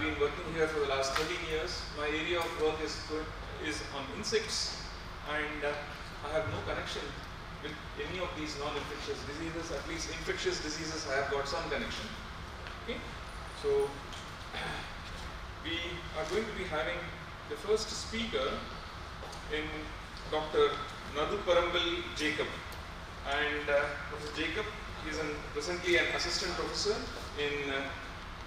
been working here for the last 13 years. My area of work is on insects, and I have no connection with any of these non-infectious diseases. At least infectious diseases I have got some connection. Okay, so we are going to be having the first speaker in Dr. Nadupparambil Jacob. And Professor Jacob is presently an assistant professor in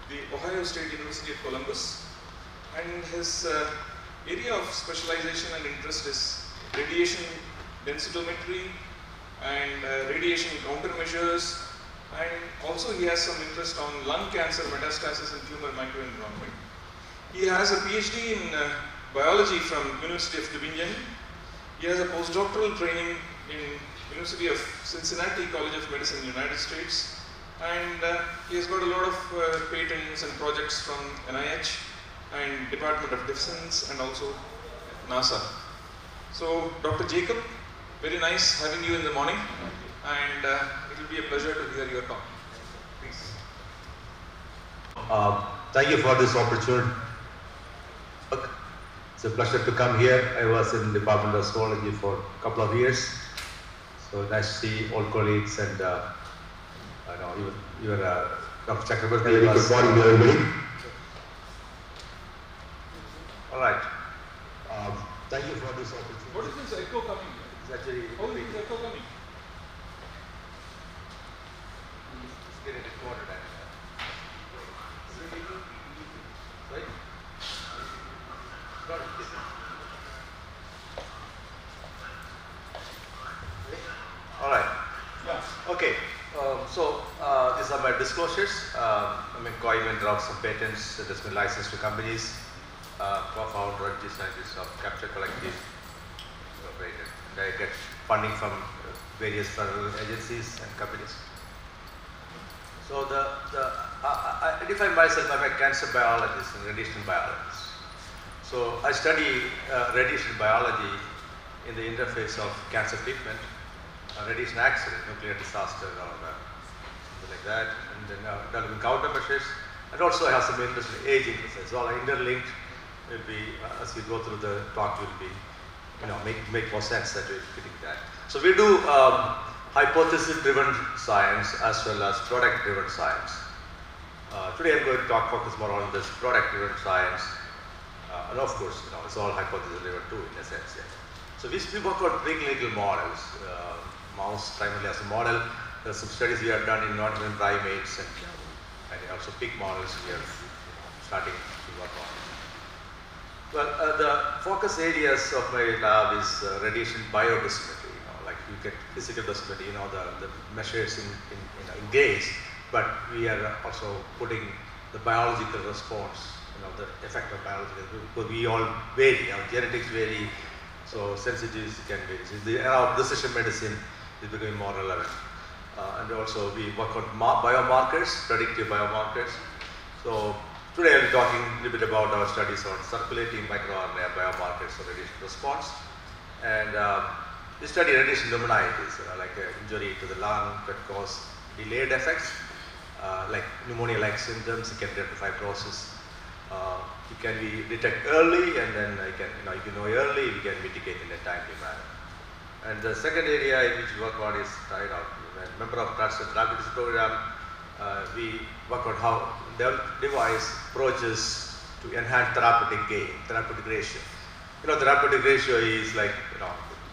the Ohio State University of Columbus, and his area of specialization and interest is radiation densitometry and radiation countermeasures, and also he has some interest on lung cancer metastasis and tumor microenvironment. He has a PhD in biology from University of Tübingen. He has a postdoctoral training in University of Cincinnati College of Medicine, United States, and he has got a lot of patents and projects from NIH and Department of Defense and also NASA. So, Dr. Jacob, very nice having you in the morning, and it will be a pleasure to hear your talk. Please. Thank you for this opportunity. It's a pleasure to come here. I was in the Department of Zoology for a couple of years. So nice to see old colleagues, and I know you were Dr. Chakrabarti. Good morning, everybody. All right. Thank you for this opportunity. What is this echo coming? It's actually. How is this echo coming? It's getting recorded. Right? All right. Yeah. Okay. These are my disclosures. I'm a co-inventor of some patents that has been licensed to companies. Co-founder and chief scientist of Capture Collective. And I get funding from various federal agencies and companies. So I define myself as a cancer biologist and radiation biologist. So I study radiation biology in the interface of cancer treatment, radiation accident, nuclear disaster, or something like that, and then developing countermeasures, and also I have some interest in aging research. So all interlinked will be, as we go through the talk, will be, make more sense that we're getting that. So we do hypothesis-driven science as well as product-driven science. Today I'm going to focus more on this product-driven science, and of course, it's all hypothesis-driven too, in a sense. Yeah. So we work on preclinical models, mouse primarily as a model. There's some studies we have done in non-human primates and also pig models we are starting to work on. Well, the focus areas of my lab is radiation biodosimetry. Like you get physical dosimetry, the measures in days, but we are also putting the biological response, the effect of biological, because we all vary, our genetics vary, so sensitivities can vary. So the era of precision medicine is becoming more relevant. And also we work on biomarkers, predictive biomarkers. So today I'll be talking a little bit about our studies on circulating microRNA biomarkers for radiation response. And we study radiation pneumonitis, like injury to the lung that cause delayed effects, like pneumonia-like symptoms. It can lead to fibrosis. It can be detected early, and then if you know early, we can mitigate in a timely manner. And the second area in which we work on is a member of Cancer Therapeutics Program. We work on how device approaches to enhance therapeutic gain, therapeutic ratio. Therapeutic ratio is like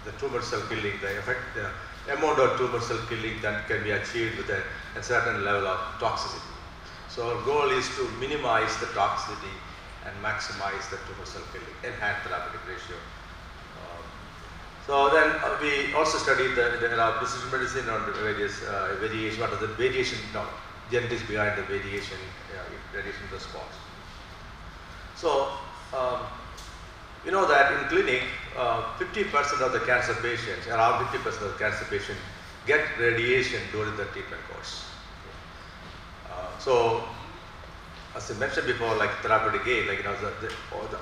the tumor cell killing, the amount of tumor cell killing that can be achieved with a certain level of toxicity. So our goal is to minimize the toxicity and maximize the tumor cell killing, enhance therapeutic ratio. So then we also studied the precision medicine on the various variation, what are the variation, genetics behind the radiation response. So you know that in clinic, 50% of the cancer patients, around 50% of the cancer patients get radiation during the treatment course. So as I mentioned before, like therapeutic gain, the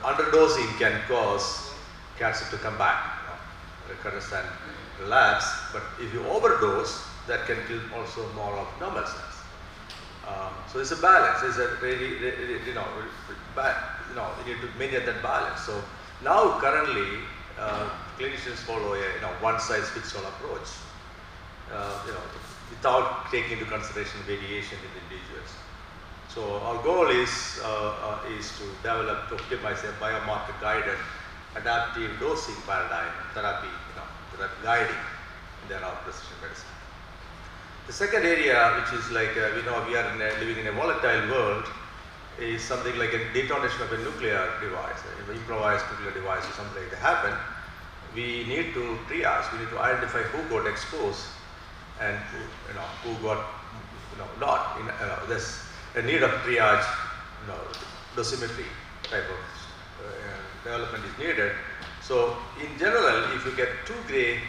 underdosing can cause cancer to come back. Recurrence and relapse, but if you overdose, that can kill also more of normal cells. So it's a balance. It's a really, you know, you need to maintain that balance. So now currently, clinicians follow a one-size-fits-all approach, without taking into consideration variation in individuals. So our goal is to develop, to optimize a biomarker-guided adaptive dosing paradigm therapy, therapy guiding in the precision medicine. The second area, which is like we know we are living in a volatile world, is something like a detonation of a nuclear device, an improvised nuclear device or something like that happen. We need to triage. We need to identify who got exposed and who got not. There's a need of triage, dosimetry type of development is needed. So in general, if you get 2 gray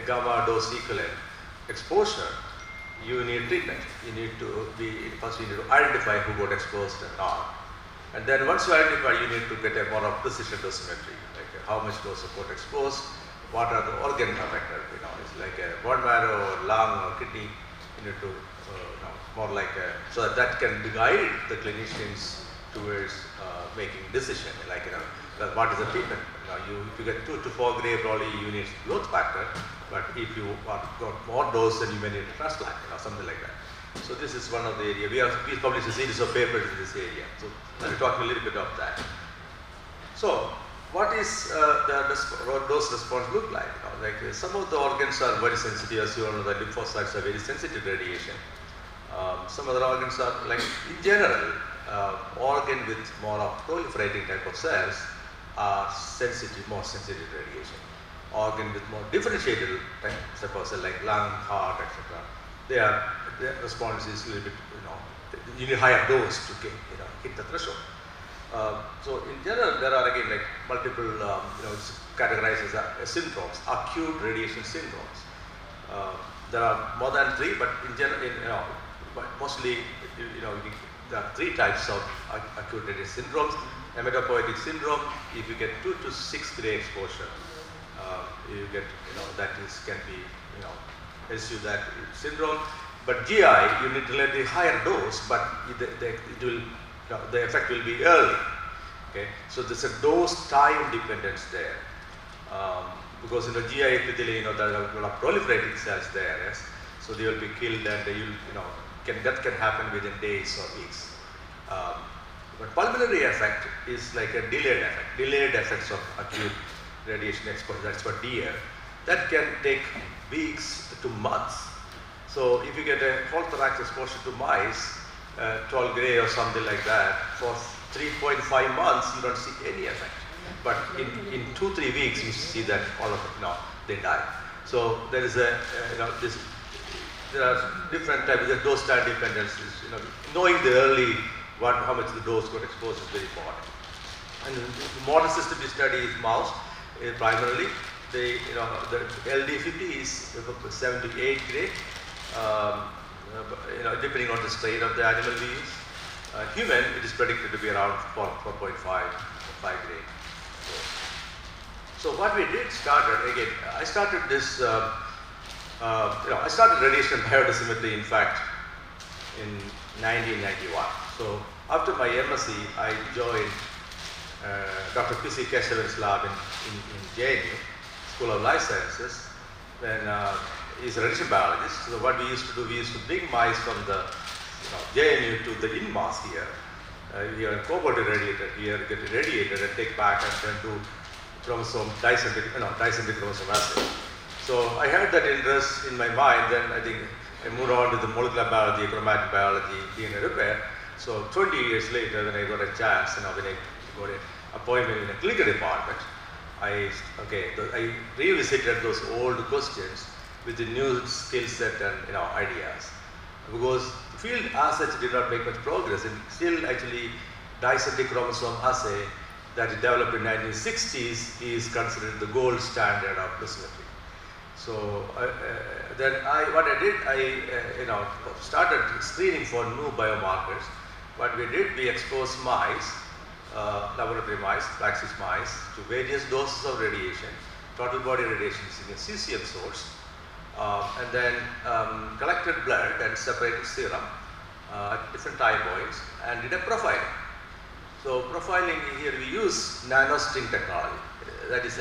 gamma dose equivalent exposure, you need treatment. You need to first you need to identify who got exposed and not. And then once you identify, you need to get a more of precision dosimetry, like how much dose got exposed, what are the organ affected, it's like a bone marrow or lung or kidney. You need to more like so that can guide the clinicians towards making decision, like what is the treatment. If you get 2 to 4 gray, probably you need growth factor, but if you got more dose, then you may need a transplant, something like that. So this is one of the area. We published a series of papers in this area. So let me talk a little bit of that. So what is the dose response look like? Some of the organs are very sensitive, as you all know, the lymphocytes are very sensitive to radiation. Some other organs are like, in general, organ with more of proliferating type of cells are more sensitive to radiation. Organ with more differentiated type of cell like lung, heart, etc. Their response is a little bit, you need higher dose to get, hit the threshold. So in general, there are again like multiple, it's categorized as syndromes, acute radiation syndromes. There are more than 3, but in general, mostly, there are 3 types of acute radiation syndromes. Hematopoietic syndrome, if you get 2 to 6 gray exposure, you get, can be, issue that syndrome. But GI, you need relatively higher dose, but the effect will be early. Okay, so there's a dose time dependence there, because GI epithelium, there are a lot of proliferating cells there. Yes, so they will be killed, and that can happen within days or weeks. But pulmonary effect is like a delayed effect, delayed effects of acute radiation exposure. That's what DR. That can take weeks to months. So if you get a whole thorax exposure to mice, 12 gray or something like that, for 3.5 months you don't see any effect. But in 2-3 weeks you see that all of it, they die. So there is there are different types of dose time dependencies. Knowing the early how much the dose got exposed is very important. And the modern system we study is mouse primarily. The LD50 is 7 to 8 gray. Depending on the strain of the animal we use. Human, it is predicted to be around 4.5 5 gray. So what we did again, I started this, I started radiation biodosimetry, in fact, in 1991. So after my MSc, I joined Dr. P.C. Keshavan's lab in JNU, School of Life Sciences, when he's a radiation biologist. So what we used to do, we used to bring mice from the JNU to the INMAS here. We are cobalt irradiated here, get irradiated and take back and then do chromosome, dicentric chromosome assay. So I had that interest in my mind, then I think I moved on to the molecular biology, chromatic biology, DNA repair. So 20 years later, when I got a chance, when I got an appointment in a clinical department, I revisited those old questions with the new skill set and ideas. Because the field as such did not make much progress, and still actually dicentric chromosome assay that is developed in 1960s is considered the gold standard of dosimetry. So what I did, I started screening for new biomarkers. What we did, we exposed mice, laboratory mice, praxis mice, to various doses of radiation, total body radiation using a cesium source, and then collected blood and separated serum, at different time points and did a profiling. So profiling here we use nanostring technology. That is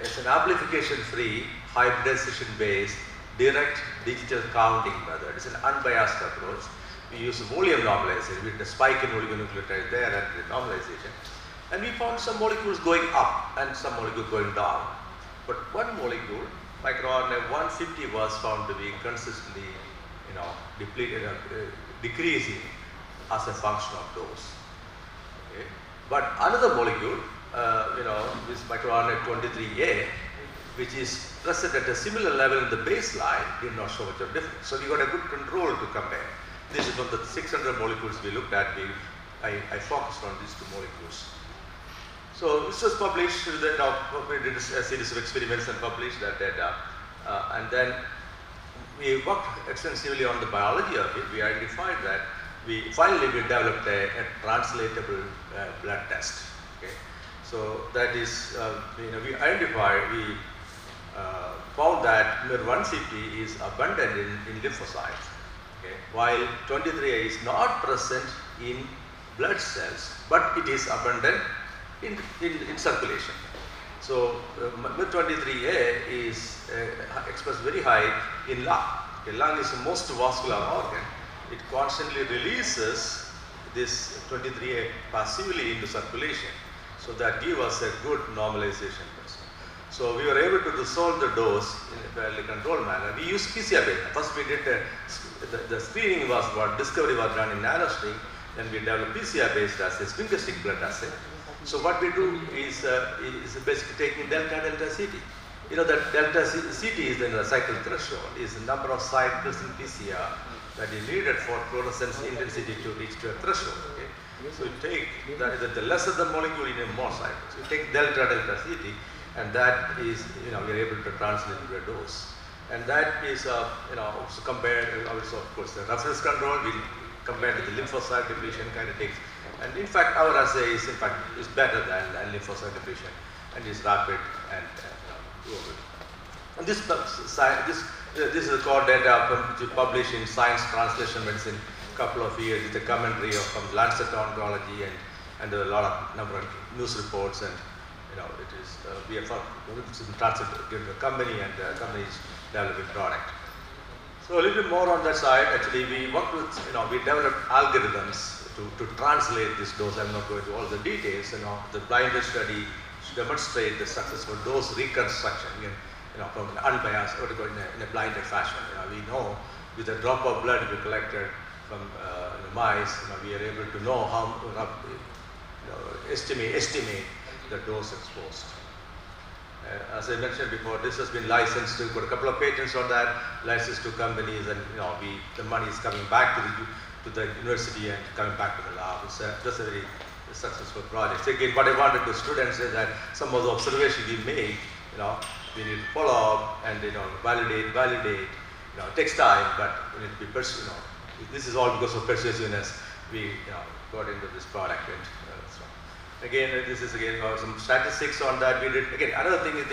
it's an amplification-free, hybridization-based, direct digital counting method. It's an unbiased approach. We use volume normalization with the spike in oligonucleotide there and the normalization. And we found some molecules going up and some molecules going down. But one molecule, microRNA 150, was found to be consistently, decreasing as a function of dose. Okay. But another molecule, this microRNA 23A, which is present at a similar level in the baseline, did not show much of difference. So we got a good control to compare. This is from the 600 molecules we looked at. I focused on these two molecules. So this was published. We did a series of experiments and published that data. And then we worked extensively on the biology of it. We identified that finally we developed a translatable blood test. Okay. So that is, we found that MIR150 is abundant in lymphocytes, okay, while 23A is not present in blood cells, but it is abundant in circulation. So MIR23A is expressed very high in lung. Okay, lung is the most vascular organ. It constantly releases this 23A passively into circulation. So that gives us a good normalization. So we were able to resolve the dose in a fairly controlled manner. We used PCR based. First we did the screening was what discovery was done in nanostring. Then we developed PCR based assay, finger stick blood assay. So what we do is basically taking delta CT. You know that delta CT is the cycle threshold, is the number of cycles in PCR that is needed for fluorescence intensity to reach to a threshold. Okay? So you take the lesser the molecule, you need more cycles. You take delta CT, and that is, we are able to translate to a dose. And that is, also compared, also of course, the reference control, we compare to the lymphocyte depletion kinetics. And in fact, our assay is better than lymphocyte depletion, and is rapid and doable. And this is the core data which is published in Science Translational Medicine a couple of years. It's a commentary from Lancet Oncology and a lot of number of news reports, and it is we have translated to the company, and the company is developing product. So a little bit more on that side. Actually, we worked with we developed algorithms to translate this dose. I'm not going to all the details. The blinded study demonstrate the successful dose reconstruction from an unbiased or in a blinded fashion. We know with a drop of blood we collected from mice, we are able to know how estimate the dose exposed. As I mentioned before, this has been licensed to, got a couple of patents on that, licensed to companies, and the money is coming back to the university and coming back to the lab. It's just a very successful project. So again, what I wanted to students is that some of the observations we make, we need to follow up and validate. It takes time, but we need to be this is all because of persuasiveness. We got into this product. And, again, this is some statistics on that. We did again. Another thing is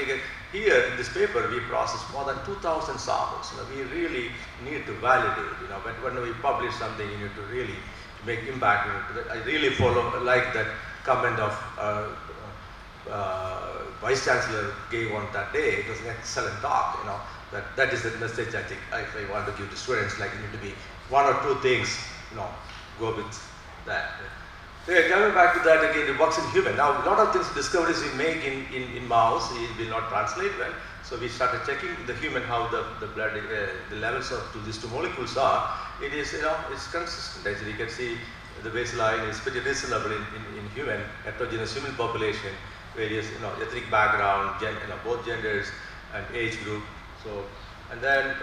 here in this paper we processed more than 2,000 samples. We really need to validate. When we publish something, you need to really make impact. I really like that comment of Vice Chancellor gave on that day. It was an excellent talk. That is the message I think I want to give to students. Like, you need to be one or two things. Go with that. Coming back to that again, it works in human. Now, a lot of things, discoveries we make in mouse, it will not translate well. So we started checking the human how the blood, the levels of these two molecules are. It is, it's consistent. Actually, you can see the baseline is pretty reasonable in human, heterogeneous human population, various, ethnic background, both genders and age group. So, and then,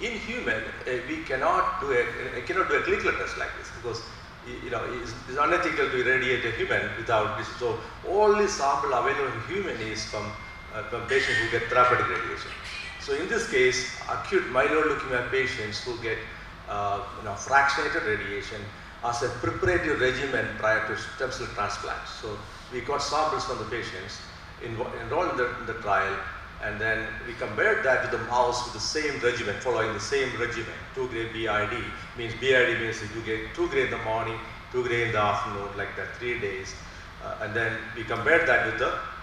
in human, we cannot do a clinical test like this because it's unethical to irradiate a human without this. So only sample available in human is from patients who get therapeutic radiation. So in this case, acute myeloid leukemia patients who get fractionated radiation as a preparatory regimen prior to stem cell transplant. So we got samples from the patients enrolled in the trial, And then we compared that with the mouse with the same regimen, following the same regimen, 2 gray BID. Means BID means you get 2 gray in the morning, 2 gray in the afternoon, like that, 3 days. And then we compared that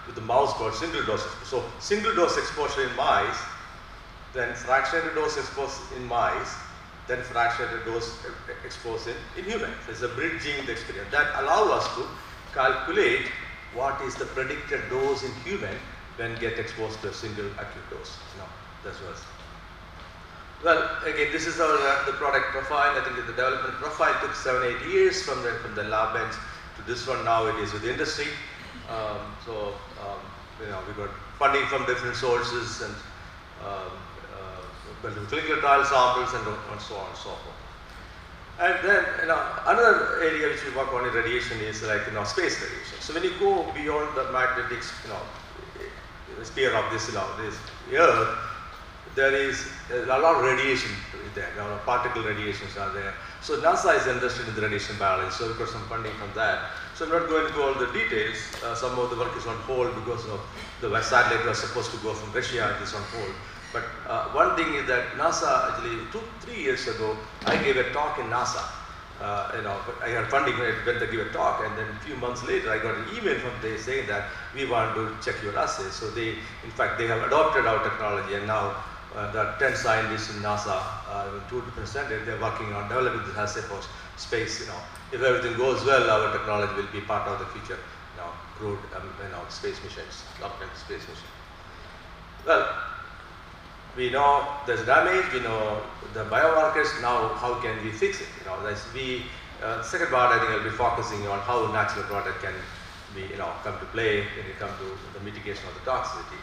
with the mouse called single dose. So single dose exposure in mice, then fractionated dose exposed in mice, then fractionated dose exposed in humans. It's a bridging the experience. That allows us to calculate what is the predicted dose in human when get exposed to a single acute dose. That was. Well, again, this is the product profile. I think the development profile took 7-8 years from the lab bench to this one. Now it is with the industry. We got funding from different sources and clinical trial samples and so on and so forth. And then another area which we work on in radiation is like space radiation. So when you go beyond the magnetic sphere of this Earth, there is a lot of radiation there. Particle radiations are there. So NASA is interested in the radiation balance. So we got some funding from that. So I'm not going to go all the details. Some of the work is on hold because of the satellite was supposed to go from Russia. It is on hold. But one thing is that NASA actually 2-3 years ago, I gave a talk in NASA. I had funding when I give a talk, and then a few months later, I got an email from them saying that we want to check your assays. So in fact, they have adopted our technology, and now there are 10 scientists in NASA, 2 different centers. They're working on developing this assay for space. If everything goes well, our technology will be part of the future, crewed, space missions, government space mission. Well. We know there's damage, we know the biomarkers, now how can we fix it? Second part I think I'll be focusing on how natural product can be, come to play when it comes to the mitigation of the toxicity.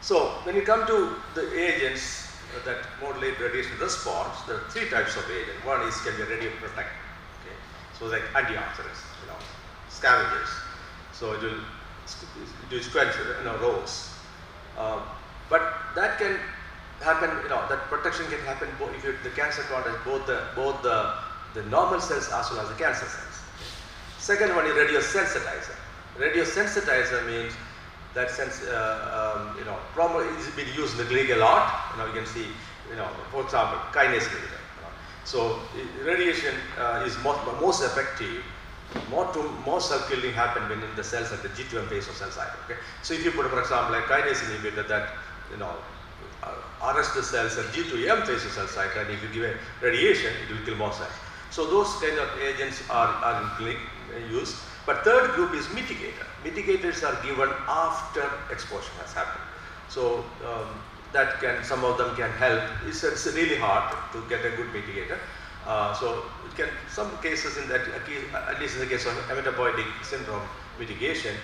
So when you come to the agents that modulate radiation response, there are 3 types of agents. One is can be radioprotect, okay? So like antioxidants, scavengers. So it will quench, rows. But that can happen, that protection can happen if the cancer contact both the normal cells as well as the cancer cells. Second one is radiosensitizer. Radiosensitizer means that sense, probably it's been used in the clinic a lot. You can see, for example, kinase inhibitor. So radiation is most effective. More cell killing happen when in the cells at the G2M phase of cell cycle. Okay? So if you put, for example, a kinase inhibitor that arrest the cells at G2M phase of cell cycle, and if you give a radiation, it will kill more cells. So those kind of agents are in clinic use. But third group is mitigator. Mitigators are given after exposure has happened. So some of them can help. It's really hard to get a good mitigator. So it can, some cases at least in the case of hematopoietic syndrome mitigation,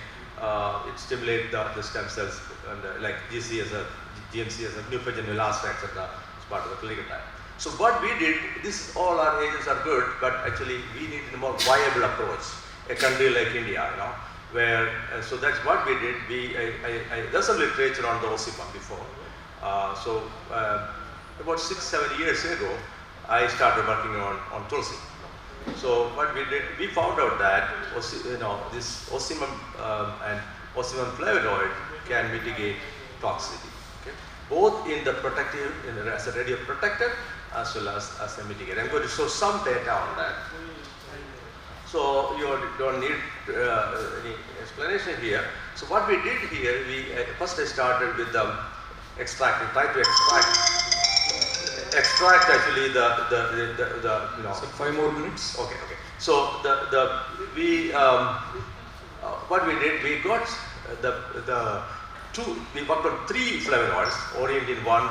it stimulates the stem cells and like GMC as a neutrogen elasta, etc. as part of the clinical trial. So what we did, all our agents are good, but actually we need a more viable approach. A country like India, where so that's what we did. There's some literature on the OCIPAM before. About 6-7 years ago, I started working on Tulsi. So what we did, we found out that this OCIPAM and OCIPAM flavonoid can mitigate toxicity. Okay? Both in the protective, as a radioprotective, as well as a mitigator. I'm going to show some data on that. So you don't need any explanation here. So what we did here, first I started with extracting, try to extract actually So 5 more minutes. Okay. So what we did, we got we worked on 3 flavonoids, orientin 1,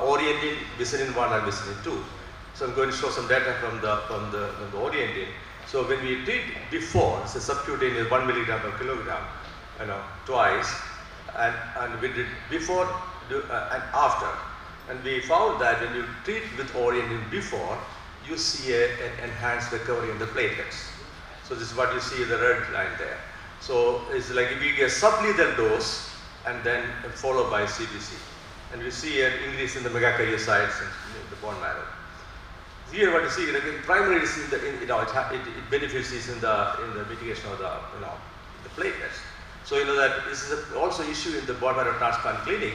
orientin, vicinin 1 and vicinin 2. So I'm going to show some data from the orientin. So when we did before, it's a subcutaneous 1 milligram per kilogram, twice, and we did before and after. And we found that when you treat with orientin before, you see an enhanced recovery in the platelets. So this is what you see in the red line there. So it's like if you get sublethal dose and then followed by CBC. And we see an increase in the megakaryocytes in the bone marrow. Here what you see, again, primary is it benefits is in the mitigation of the platelets. So you know that this is also issue in the bone marrow transplant clinic,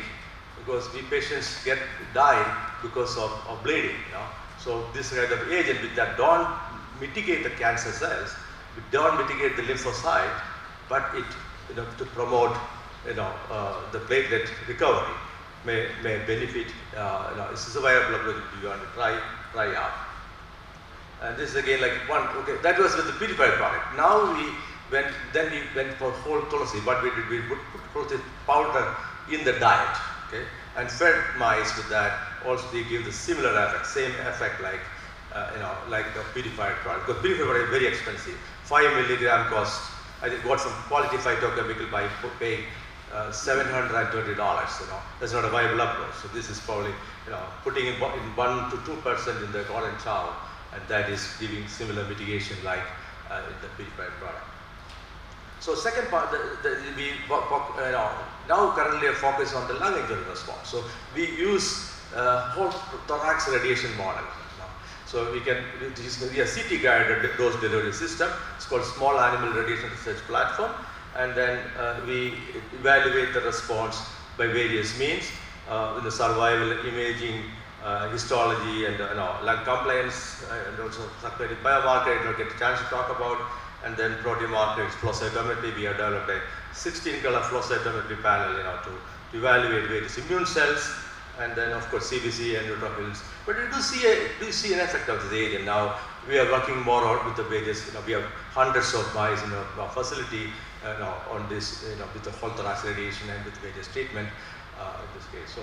because the patients die because of bleeding. You know? So this kind of agent with that don't mitigate the cancer cells, it don't mitigate the lymphocyte, but it to promote the platelet recovery may benefit. This is a viable approach you want to try out. And this is again like one. Okay, that was with the purified product. Now we went for whole tulsi. What we did, we put tulsi powder in the diet, okay, and fed mice with that. Also, they give the similar effect, same effect like like the purified product. Because purified product is very expensive. 5 milligram cost. I think got some quality phytochemical by paying $720. That's not a viable approach. So this is probably putting in 1 to 2% in the golden chow, and that is giving similar mitigation like in the purified product. So second part, we now currently are focused on the lung injury response. So we use whole thorax radiation model. So we can use a CT guided dose delivery system. It's called Small Animal Radiation Research Platform, and then we evaluate the response by various means in the survival, imaging, histology, and lung compliance, and also circulating biomarker. I'll get a chance to talk about, and then protein markers, flow cytometry. We have developed a 16-color flow cytometry panel, to evaluate various immune cells, and then of course CBC and neutrophils. But we do see an effect of this agent. Now we are working more out with the various. We have hundreds of mice in our facility on this, with the whole thorax radiation and with various treatment in this case.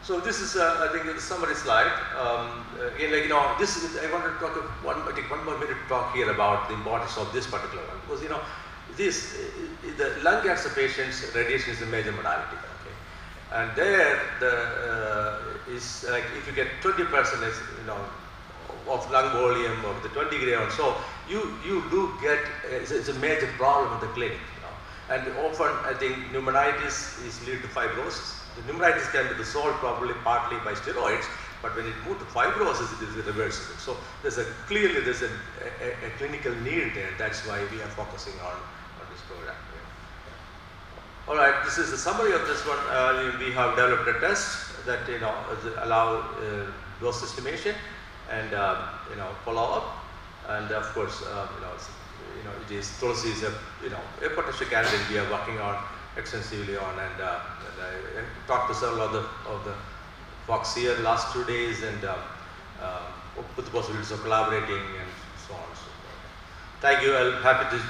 So this is, I think, the summary slide. Again, this is, I want to talk take one more minute to talk here about the importance of this particular one, because the lung cancer patients, radiation is a major modality. Okay, and there is like if you get 20% of lung volume of the 20 gram or so, you do get it's a major problem in the clinic. And often I think pneumonitis is lead to fibrosis. The pneumonitis can be solved probably partly by steroids, but when it moves to fibrosis, it is irreversible. So there's clearly a clinical need there. That's why we are focusing on this program. Yeah. All right, this is the summary of this one. We have developed a test that allow dose estimation and follow-up, and of course it is tulsi is a potential candidate we are working on extensively on, and I talked to several of the folks here last 2 days, and with the possibilities of collaborating and so on and so forth. Thank you. I'm happy to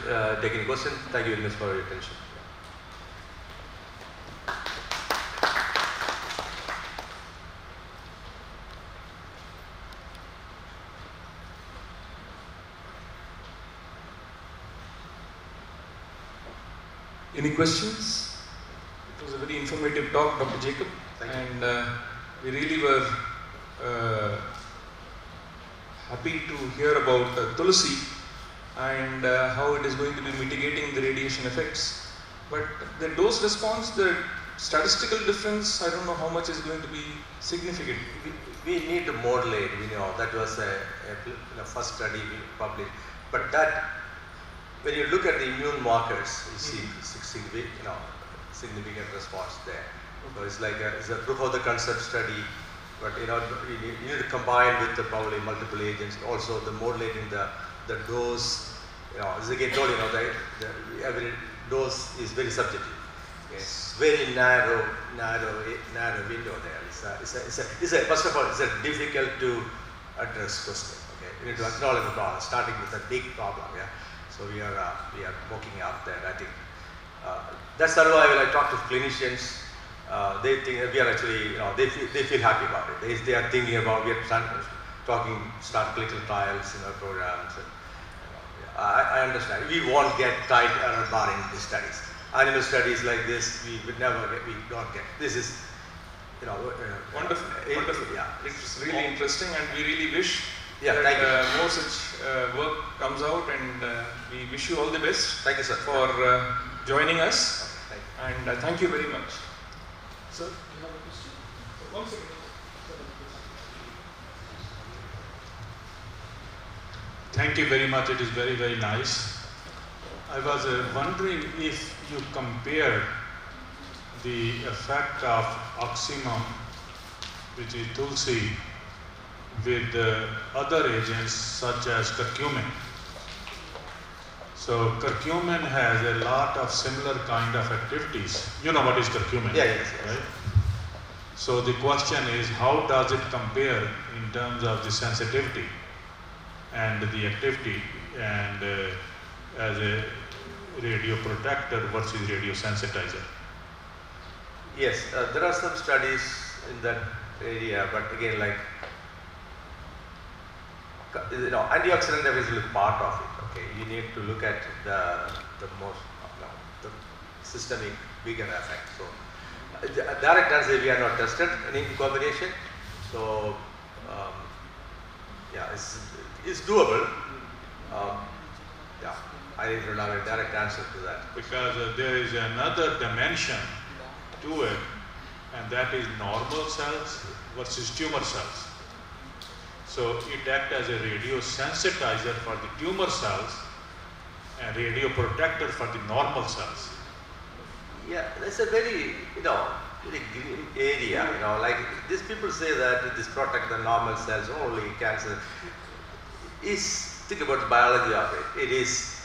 take any questions. Thank you very much for your attention. Any questions? It was a very informative talk, Dr. Jacob, and we really were happy to hear about Tulsi and how it is going to be mitigating the radiation effects. But the dose response, the statistical difference, I don't know how much is going to be significant. We need to modulate. That was a first study we published, but that. When you look at the immune markers, you see significant response there. So it's like it's a proof of the concept study, but you need to combine with probably multiple agents. Also, the modulating the dose. As again told, every dose is very subjective. Okay? Very narrow window there. First of all, it's a difficult to address question. Okay, you need to acknowledge the problem, starting with a big problem. Yeah. So we are working out there. I think that's survival. I talk to clinicians. They think we are actually, they feel happy about it. They are thinking about start clinical trials in our programs. And, I understand. We won't get tight error bar in these studies. Animal studies like this, we don't get. This is, wonderful. Yeah, it's really interesting, and we really wish. Yeah, thank you. More such work comes out, and we wish you all the best. Thank you, sir. For joining us. Okay, and thank you very much. Sir, you have a question? 1 second. Thank you very much. It is very, very nice. I was wondering if you compare the effect of oxymum, which is tulsi, with other agents such as curcumin. So curcumin has a lot of similar kind of activities. You know what is curcumin? Yeah, yes, yes. Right? So the question is, how does it compare in terms of the sensitivity and the activity, and as a radio protector versus radio sensitizer? Yes, there are some studies in that area, but again, like, antioxidant level is part of it. Okay, you need to look at the most, the systemic bigger effect. So, direct answer, we are not tested in combination. So, yeah, it's doable. Yeah, I don't have a direct answer to that. Because there is another dimension to it, and that is normal cells versus tumor cells. So it acts as a radio sensitizer for the tumor cells and radio protector for the normal cells. Yeah, that's a very, very green area, like these people say that this protect the normal cells only, cancer. Think about the biology of it. It is,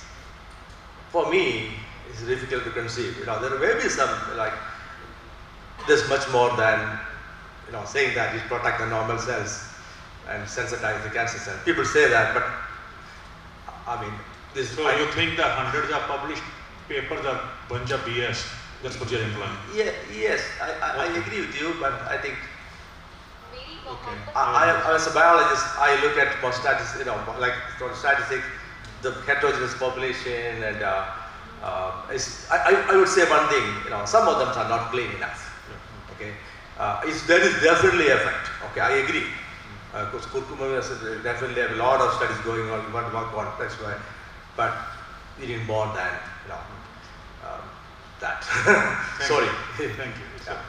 for me, it's difficult to conceive. There may be some, there's much more than, saying that it protect the normal cells and sensitize the cancer cells. People say that, but, I mean, So you think the hundreds of published papers are bunch of BS? That's what you're implying. Yeah, yes, I agree with you, but I think, Okay. as a biologist, I look at more statistics, like for statistics, the heterogeneous population, and I would say one thing, some of them are not clean enough. Okay, there is definitely effect. Okay, I agree. Because curcumin definitely have a lot of studies going on. We want to work on that's why, but we need more than that. Sorry. Thank you. Yeah.